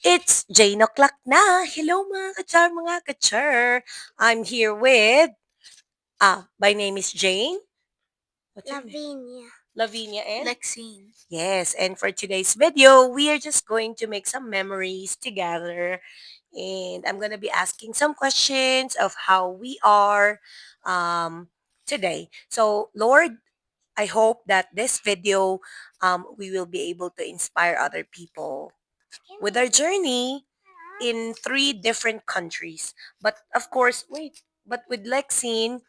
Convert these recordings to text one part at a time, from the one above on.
It's Jane o'clock na. Hello mga kachar. I'm here with, my name is Jane. What's your name? Lavinia. Lavinia and? Lexine. Yes, and for today's video, we are just going to make some memories together. And I'm going to be asking some questions of how we are today. So, Lord, I hope that this video, we will be able to inspire other people with our journey in three different countries. But of course, wait, but with Lexine,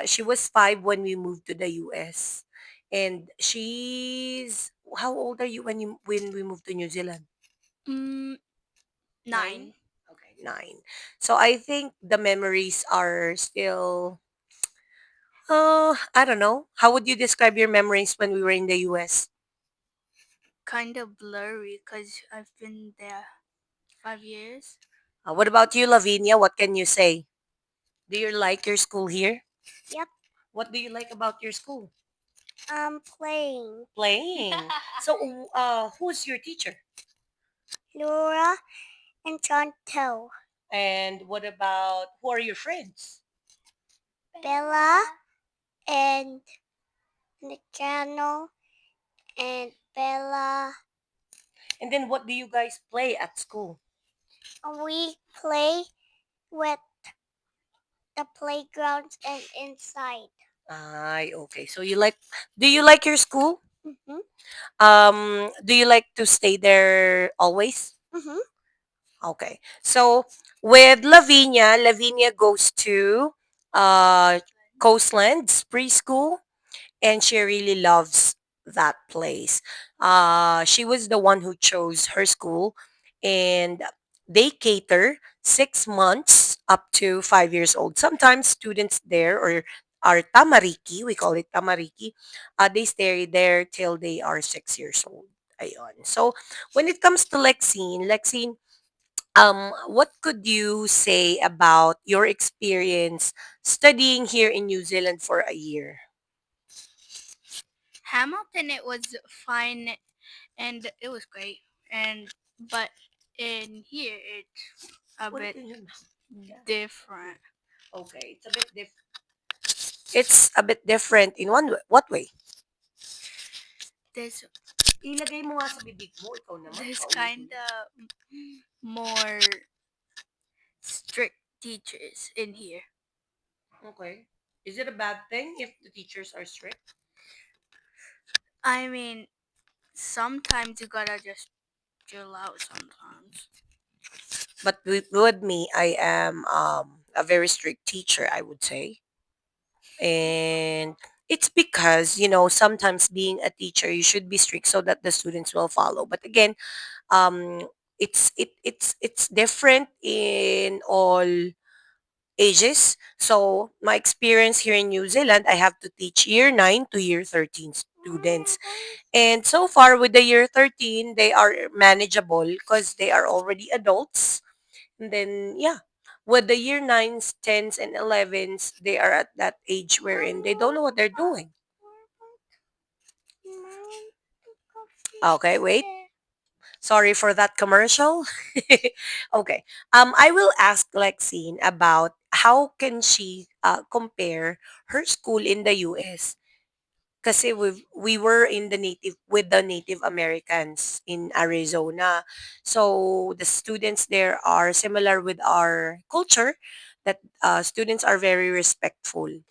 she was 5 when we moved to the US. And she's how old are you when we moved to New Zealand? Mm, 9? 9. Okay, 9. So I think the memories are still I don't know. How would you describe your memories when we were in the US? Kind of blurry because I've been there 5 years. What about you, Lavinia? What can you say? Do you like your school here? Yep. What do you like about your school? Playing. Playing. So, who's your teacher? Laura and Chantel. And what about who are your friends? Bella and Nicano and Bella. And then what do you guys play at school? We play with the playgrounds and inside. Ay, okay. So do you like your school? Mm-hmm. Do you like to stay there always? Mm-hmm. Okay. So with Lavinia goes to uh Coastlands preschool and she really loves that place. She was the one who chose her school, and they cater 6 months up to 5 years old. Sometimes students there or are tamariki, we call it tamariki, they stay there till they are 6 years old. Ayon. So when it comes to Lexine, what could you say about your experience studying here in New Zealand for a year? Hamilton, it was fine and it was great. But in here, it's a Put it bit in your mouth. Yeah. different. Okay, it's a bit different. It's a bit different in what way? There's Ilagay mo nga sa bibig mo, ikaw naman, there's paulitin kind mo. of more strict teachers in here. Okay. Is it a bad thing if the teachers are strict? I mean, sometimes you gotta just chill out sometimes. But with me, I am a very strict teacher, I would say. And it's because, sometimes being a teacher, you should be strict so that the students will follow. But again, um, it's different in all ages. So my experience here in New Zealand, I have to teach year 9 to year 13 students. And so far with the year 13, they are manageable because they are already adults. And then, yeah, with the year 9s, 10s, and 11s, they are at that age wherein they don't know what they're doing. Okay, wait. Sorry for that commercial. Okay. I will ask Lexine about how can she compare her school in the US. Kasi we were in the native with the Native Americans in Arizona. So the students there are similar with our culture that students are very respectful.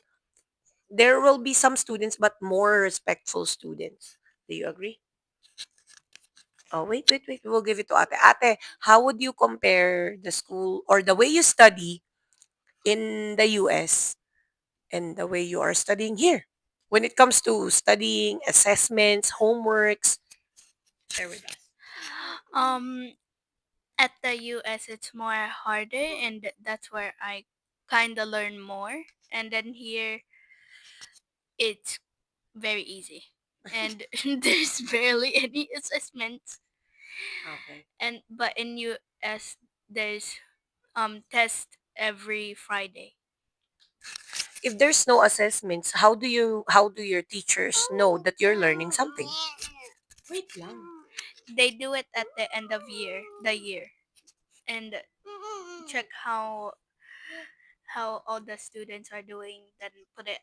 There will be some students but more respectful students. Do you agree? Oh, wait. We'll give it to Ate. Ate, how would you compare the school or the way you study in the US and the way you are studying here? When it comes to studying, assessments, homeworks, share with us. Um, at the US, it's more harder, and that's where I kind of learn more. And then here, it's very easy, and there's barely any assessments. Okay. And but in US, there's test every Friday. If there's no assessments, how do your teachers know that you're learning something? Wait lang. they do it at the end of the year, and check how all the students are doing, then put it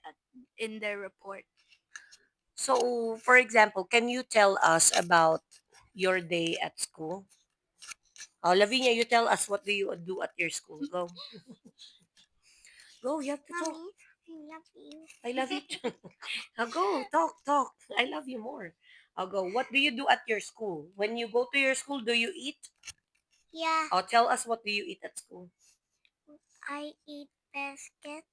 in their report. So, for example, can you tell us about your day at school? Oh, Lavinia, you tell us what do you do at your school? Go. Go, you have to talk. Mommy, I love you. I love you too. Now go, talk, talk. I love you more. I'll go. What do you do at your school? When you go to your school, do you eat? Yeah, Oh, tell us what do you eat at school? I eat biscuit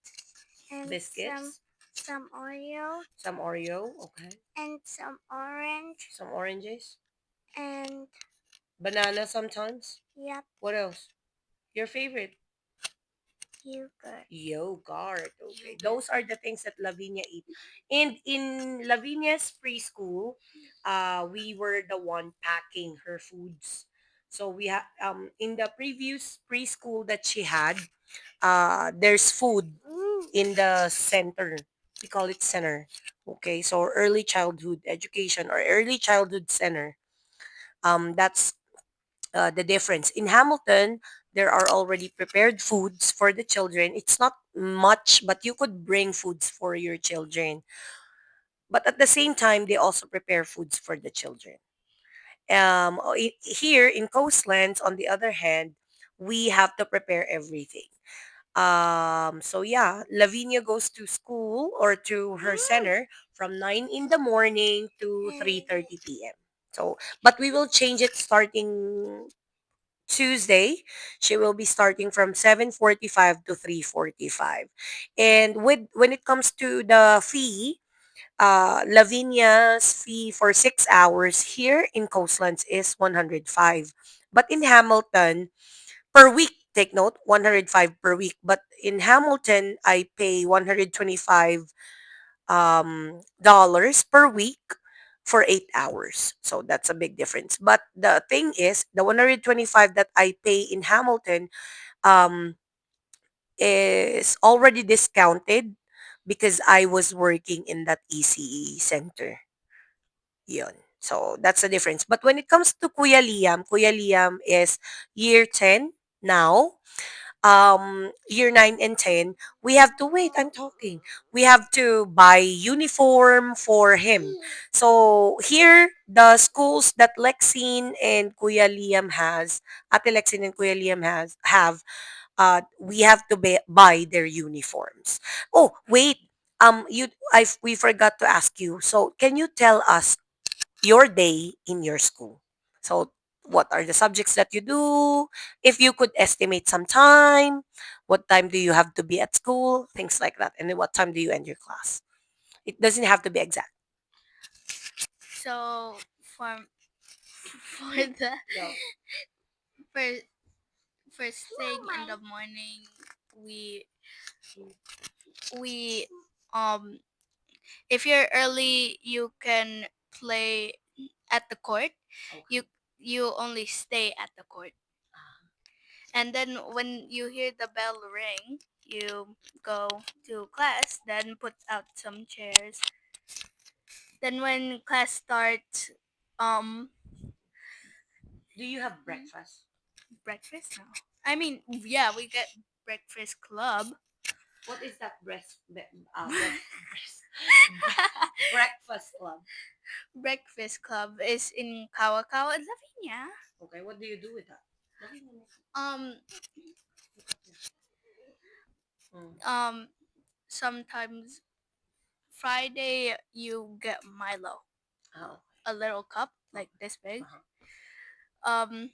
and Biscuits, some Oreo some Oreo, okay. and some orange Some oranges, and banana sometimes. yep, What else? Your favorite? yogurt. Yogurt. Okay. Those are the things that Lavinia eat. And in Lavinia's preschool, we were the one packing her foods. So we have in the previous preschool that she had, there's food in the center. We call it center. Okay, so early childhood education or early childhood center. That's the difference. In Hamilton, there are already prepared foods for the children. It's not much, but you could bring foods for your children. But at the same time, they also prepare foods for the children. Here in Coastlands, on the other hand, we have to prepare everything. So yeah, Lavinia goes to school or to her center from 9 in the morning to 3:30 p.m. So, but we will change it starting Tuesday. She will be starting from 7:45 to 3:45. And when it comes to the fee, Lavinia's fee for 6 hours here in Coastlands is 105. But in Hamilton, per week, take note, 105 per week. But in Hamilton, I pay 125 dollars per week for 8 hours. So that's a big difference. But the thing is, the 125 that I pay in Hamilton um, is already discounted because I was working in that ECE center. Yun. So that's the difference. But when it comes to Kuya Liam is year 10 now. Year 9 and 10, we have to wait. I'm talking. We have to buy uniform for him. So here, the schools that Lexine and Kuya Liam has, Ate Lexine and Kuya Liam have, we have to buy their uniforms. Oh, wait. We forgot to ask you. So, can you tell us your day in your school? So, what are the subjects that you do? If you could estimate some time, what time do you have to be at school? Things like that. And then what time do you end your class? It doesn't have to be exact. So for the Go. first first thing in the morning, we we um if you're early, you can play at the court. You Okay. you only stay at the court. And then when you hear the bell ring, you go to class, then put out some chairs. Then when class starts, um, Do you have breakfast? breakfast now. I mean, yeah, we get breakfast club. What is that breakfast club? Breakfast club is in Kawakawa, Lavinia. Okay, what do you do with that? Um, Mm. um, sometimes Friday you get Milo, Oh, a little cup okay. like this big. Uh-huh. Um,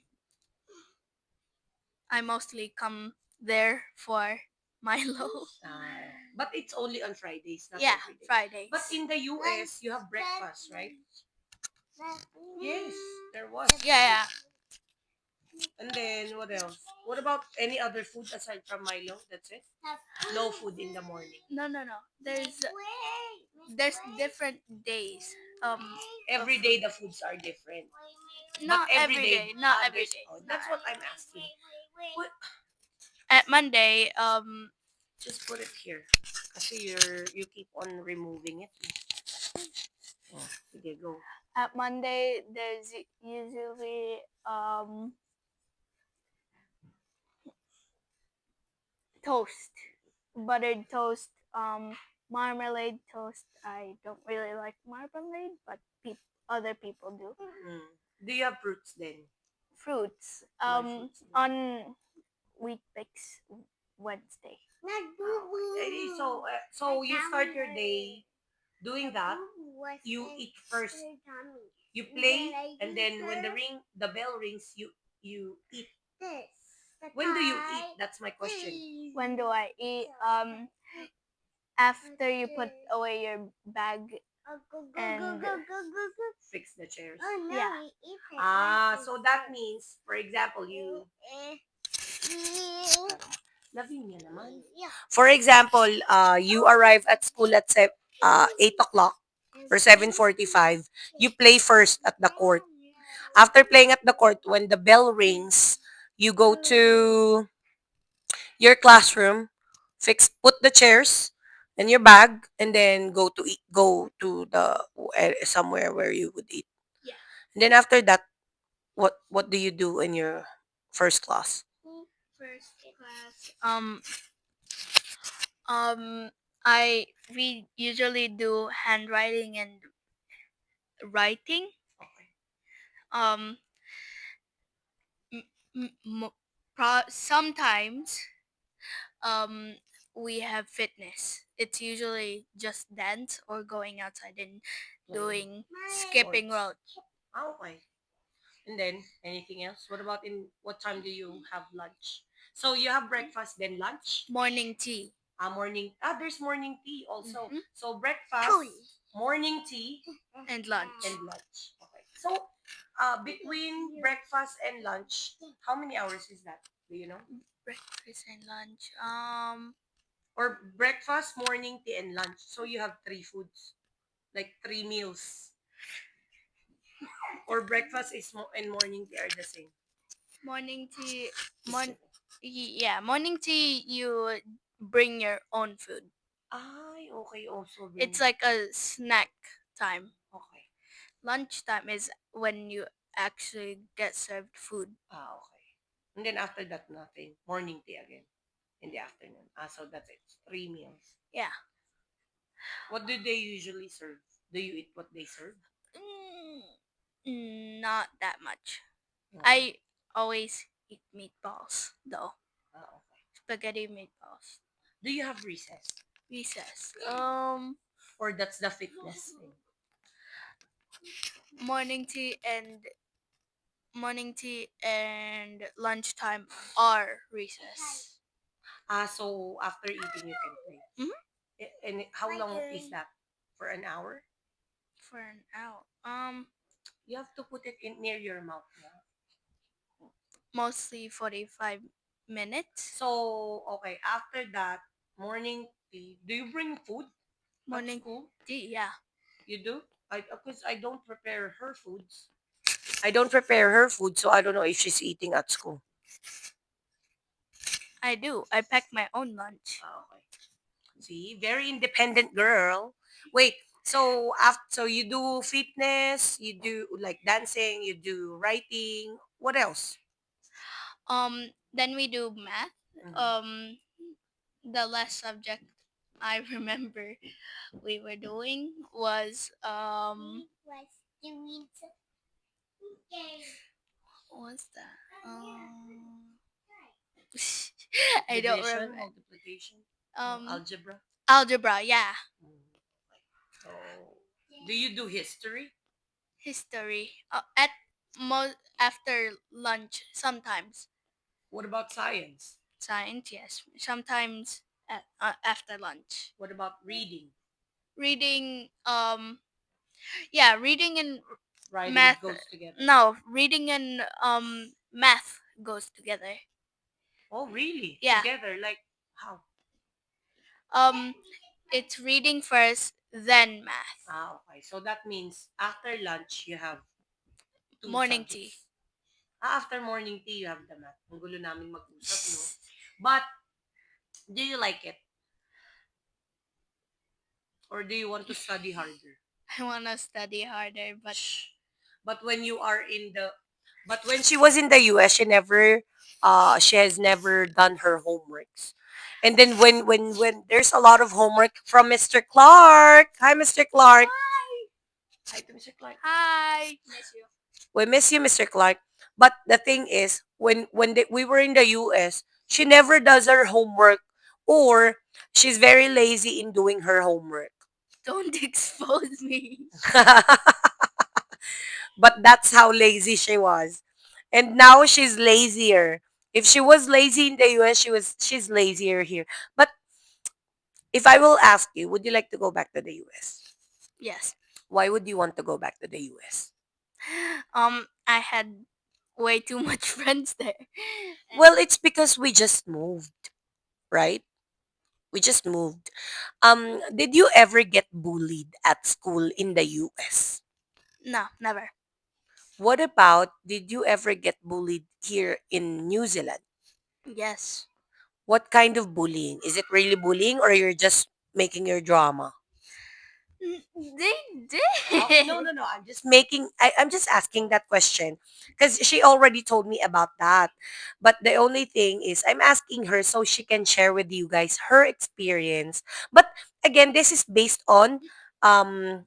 I mostly come there for Milo. But it's only on Fridays, not Yeah, every day. Fridays. But in the US, you have breakfast, right? Yes, there was. Yeah, yeah. And then what else? What about any other food aside from Milo? That's it? No food in the morning. No, no, no. There's different days. Of Every day food. the foods are different. But Not every every day, day. Not every there's. day. Oh, Not that's what every I'm asking. Put, At Monday, just put it here. Kasi you keep on removing it. Oh, sige, go. At Monday, there's usually toast, buttered toast, marmalade toast. I don't really like marmalade, but other people do. Mm. Do you have fruits then? Fruits. My fruits. On Wheat Bix Wednesday. So you start your day doing that. You eat first. You play, and then when the bell rings, you eat. When do you eat? That's my question. When do I eat? After you put away your bag and Fix the chairs. yeah. So that means, for example, you Lavinia naman. For example, you arrive at school at 8 o'clock or 7:45. You play first at the court. After playing at the court, when the bell rings, you go to your classroom, put the chairs in your bag, and then go to the somewhere where you would eat. Yeah. And then after that, what do you do in your first class? First class. Um, I we usually do handwriting and writing. Okay. Um, m- sometimes um we have fitness. It's usually just dance or going outside and Playing doing skipping sports. rope. Okay. And then anything else? What about in what time do you have lunch? So you have breakfast, then lunch? Morning tea. Morning. There's morning tea also. Mhm. So breakfast, morning tea, And lunch. and lunch. Okay. So between breakfast and lunch, how many hours is that? Do you know? Breakfast and lunch. Or breakfast, morning tea, and lunch. So you have three foods, like three meals. Or breakfast and morning tea are the same. Morning tea. It's different. Yeah, morning tea. You bring your own food. Ay, okay. Also bring. It's like a snack time. Okay. Lunchtime is when you actually get served food. Okay. And then after that, nothing. Morning tea again in the afternoon. So that's it. Three meals. Yeah. What do they usually serve? Do you eat what they serve? Not that much. Okay. I always eat meatballs though. Okay. Spaghetti meatballs. Do you have recess? Recess. Or that's the fitness thing? Morning tea and lunchtime are recess. So after eating, you can play. Hmm. And how long is that? For an hour? For an hour. You have to put it in near your mouth. Yeah? Mostly 45 minutes. So, okay, after that, morning tea. Do you bring food at Morning school? tea, yeah. You do? Because I don't prepare her foods. I don't prepare her food, so I don't know if she's eating at school. I do. I pack my own lunch. Okay. See, very independent girl. Wait, so so you do fitness, you do like dancing, you do writing. What else? Then we do math. Mhm. The last subject I remember we were doing was what's that? I don't Division, remember. multiplication, Um, algebra. algebra, yeah. Mhm. So, do you do history? History. At after lunch sometimes. What about science? Science, yes. Sometimes after lunch. What about reading? Reading. Yeah, reading and Writing math. goes together. No, reading and math goes together. Oh, really? Yeah. Together? Like how? Um, it's reading first, then math. Okay. So that means after lunch, you have two Morning tea. subjects. After morning tea, you have the math. Ang gulo namin mag-usap, no? But, do you like it? Or do you want to study harder? I wanna study harder, but Shh. But when you are in the but when she was in the US, she has never done her homeworks. And then when there's a lot of homework from Mr. Clark. Hi Mr. Clark. Hi to Mr. Clark. hi, miss you. We miss you, Mr. Clark. But the thing is, we were in the US, she never does her homework, or she's very lazy in doing her homework. Don't expose me. But that's how lazy she was. And now she's lazier. If she was lazy in the US, she's lazier here. But if I will ask you, would you like to go back to the US? Yes. Why would you want to go back to the US? I had way too much friends there, and Well, it's because we just moved, right? We just moved. Did you ever get bullied at school in the US? no, never. What about, did you ever get bullied here in New Zealand? Yes. What kind of bullying? Is it really bullying or you're just making your drama? They Oh, no, did. no, no. I'm just asking that question because she already told me about that. But the only thing is, I'm asking her so she can share with you guys her experience. But again, this is based on um,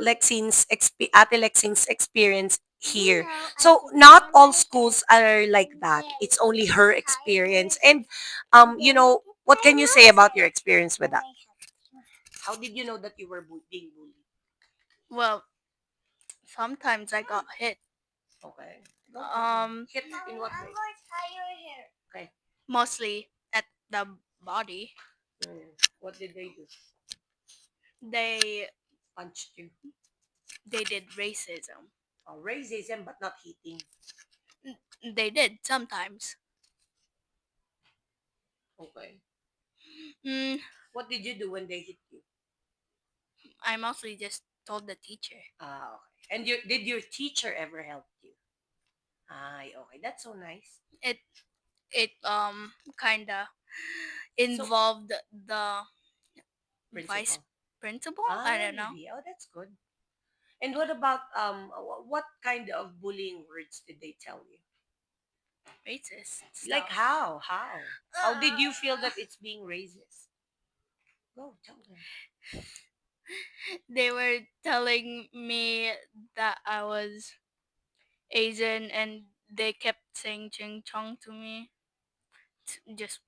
Ate Lexine's experience here. So not all schools are like that. It's only her experience. And, what can you say about your experience with that? How did you know that you were being bullied? Well, sometimes I got hit. Okay. Don't tell me. Um, Hit in what way? Okay. mostly at the body. What did they do? They Punched you. they did racism. Oh, racism, but not hitting. They did sometimes. Okay. Mm, What did you do when they hit you? I mostly just told the teacher. Ah, okay. And did your teacher ever help you? Ah, okay. That's so nice. It it kinda So, involved the vice principal. principal. I Ah, don't know. really? Oh, that's good. And what about what kind of bullying words did they tell you? Racist Like stuff. how? How? How did you feel that it's being racist? Go tell them. They were telling me that I was Asian, and they kept saying "ching chong" to me. Just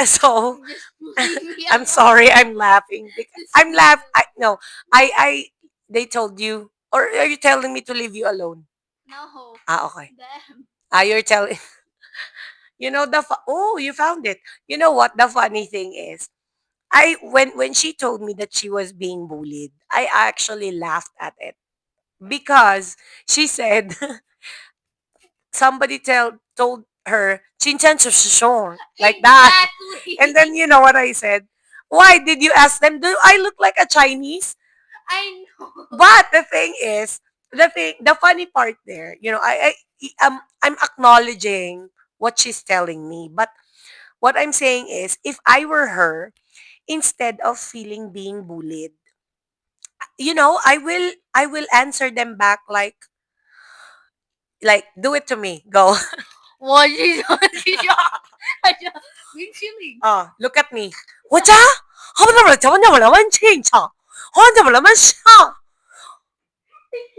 So just leave me I'm alone. sorry, I'm laughing because Just I'm leave me laugh. I alone. no, I they told you, or are you telling me to leave you alone? No, Ah, okay. them. Ah, you're telling. Oh, you found it. You know what? The funny thing is, when she told me that she was being bullied, I actually laughed at it because she said somebody told her "chinchan chushishong" like that, and then Exactly. you know what I said? Why did you ask them? Do I look like a Chinese? I know. But the thing is, the funny part there, I'm acknowledging what she's telling me. But what I'm saying is, if I were her, instead of feeling being bullied, I will answer them back like do it to me, go. 冰淇淋。Look at me. 我家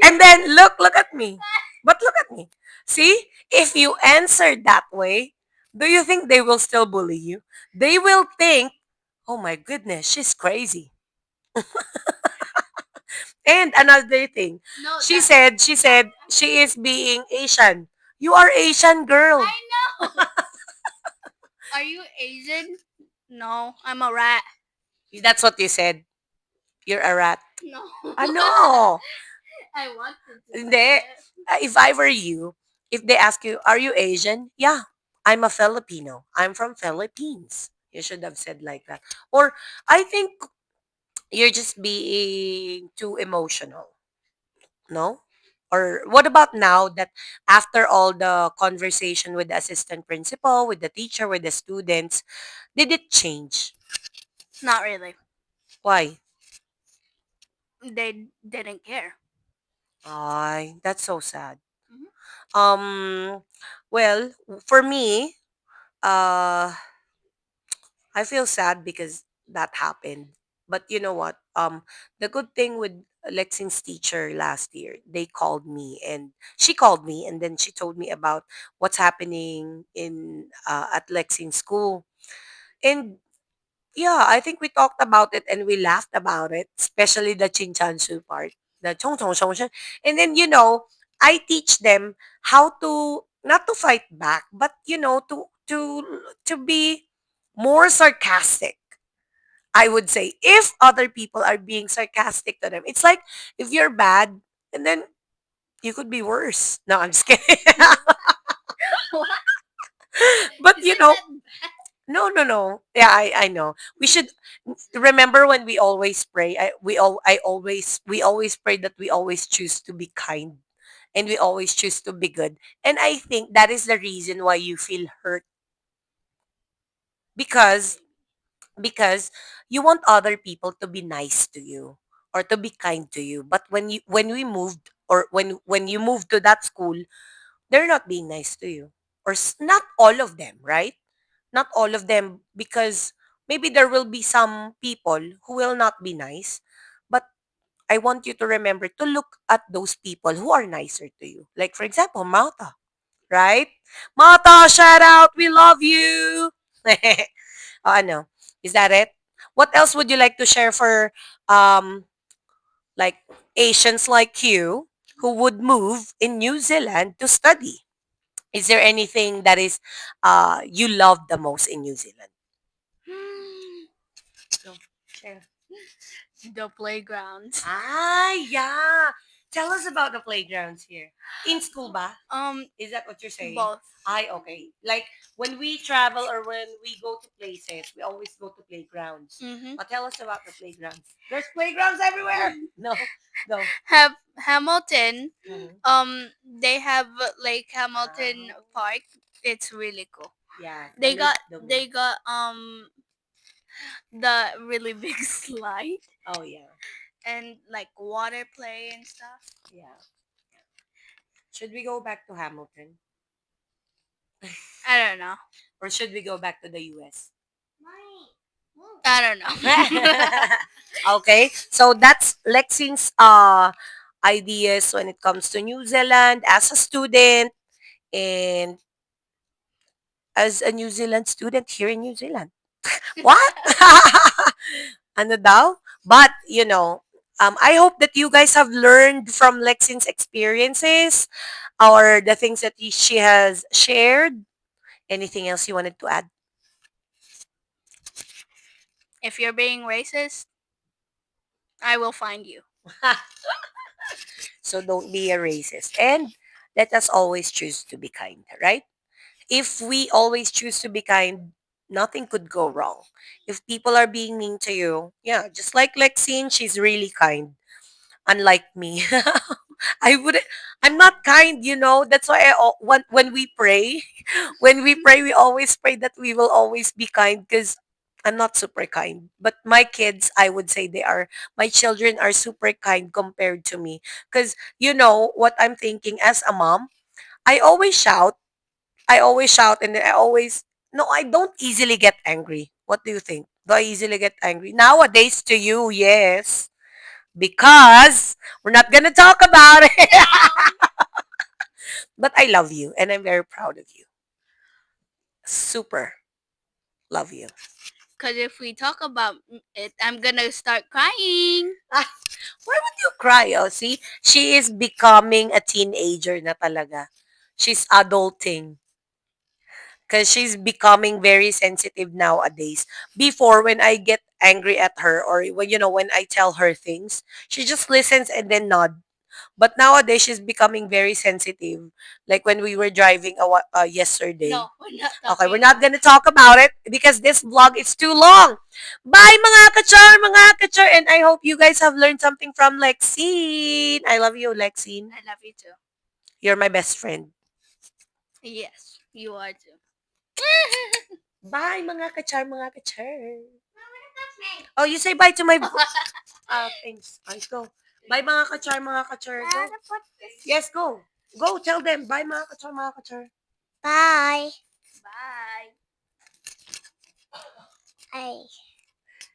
and then look at me. But look at me. See, if you answer that way, do you think they will still bully you? They will think, oh my goodness, she's crazy. And another thing, No, she said she is being Asian. You are Asian girl. I know. Are you Asian? No, I'm a rat. That's what you said. You're a rat. No. No. I wanted to say Hindi. it. If I were you, if they ask you, are you Asian? Yeah, I'm a Filipino. I'm from Philippines. You should have said like that. Or I think you're just being too emotional. No? Or what about now that after all the conversation with the assistant principal, with the teacher, with the students, did it change? Not really. Why? they didn't care. Ay, that's so sad. Mhm. Um, well, for me, uh, I feel sad because that happened. But you know what? The good thing with Lexine's teacher last year, they called me and she called me and then she told me about what's happening in at Lexine's school. And yeah, I think we talked about it and we laughed about it, especially the Chinchansu part, the chong chong chong chong. And then, I teach them how to, not to fight back, but, to be more sarcastic. I would say if other people are being sarcastic to them, it's like if you're bad and then you could be worse. No, I'm just kidding. What? But Isn't that bad? no, no, no. Yeah, I know. We should remember when we always pray. We always pray that we always choose to be kind and we always choose to be good. And I think that is the reason why you feel hurt because because you want other people to be nice to you or to be kind to you. But when we moved or when you moved to that school, they're not being nice to you. Or not all of them, right? Not all of them, because maybe there will be some people who will not be nice, but I want you to remember to look at those people who are nicer to you. Like, for example, Mata, right? Mata, shout out, we love you. Ano, is that it? What else would you like to share for um like Asians like you who would move in New Zealand to study? Is there anything that is you love the most in New Zealand? Hmm. Go, share. The playgrounds. Ah, yeah. Tell us about the playgrounds here. In school ba? Um, Is that what you're saying? both. Ay, okay. Like, when we travel or when we go to places, we always go to playgrounds. Mm-hmm. But tell us about the playgrounds. There's playgrounds everywhere. No, no. Have Hamilton. Mhm. They have Lake Hamilton Ah, Park. It's really cool. yeah, the They lake got domain. they got the really big slide Oh, yeah. and like water play and stuff. Yeah. Should we go back to Hamilton? I don't know. Or should we go back to the US? I don't know. Okay, so that's Lexine's ideas when it comes to New Zealand as a student and as a New Zealand student here in New Zealand. What? Ano daw? But, I hope that you guys have learned from Lexine's experiences or the things that she has shared. Anything else you wanted to add? If you're being racist, I will find you. So don't be a racist. And let us always choose to be kind, right? If we always choose to be kind, nothing could go wrong. If people are being mean to you, yeah, just like Lexine, she's really kind. Unlike me. I would I'm not kind, That's why when we pray, we always pray that we will always be kind because I'm not super kind. But my kids, I would say my children are super kind compared to me. Because you know what I'm thinking as a mom, I always shout. I always shout and then no, I don't easily get angry. What do you think? Do I easily get angry? Nowadays to you, yes. Because we're not gonna talk about it. No. But I love you and I'm very proud of you. Super love you. Because if we talk about it, I'm gonna start crying. Ah, why would you cry? Oh, see, she is becoming a teenager na talaga. She's adulting. Because she's becoming very sensitive nowadays. Before, when I get angry at her or when I tell her things, she just listens and then nod. But nowadays, she's becoming very sensitive. Like when we were driving yesterday. No, we're not Okay, we're talking not about. gonna talk about it because this vlog is too long. Bye mga kachar, and I hope you guys have learned something from Lexine. I love you, Lexine. I love you too. You're my best friend. Yes, you are too. Bye mga kachar, mga kachar. Oh, you say bye to my... Thanks. Let's go. Bye mga kachar, mga kachar. Go. Yes, go. Go, tell them. Bye mga kachar, mga kachar. Bye. Bye. Bye.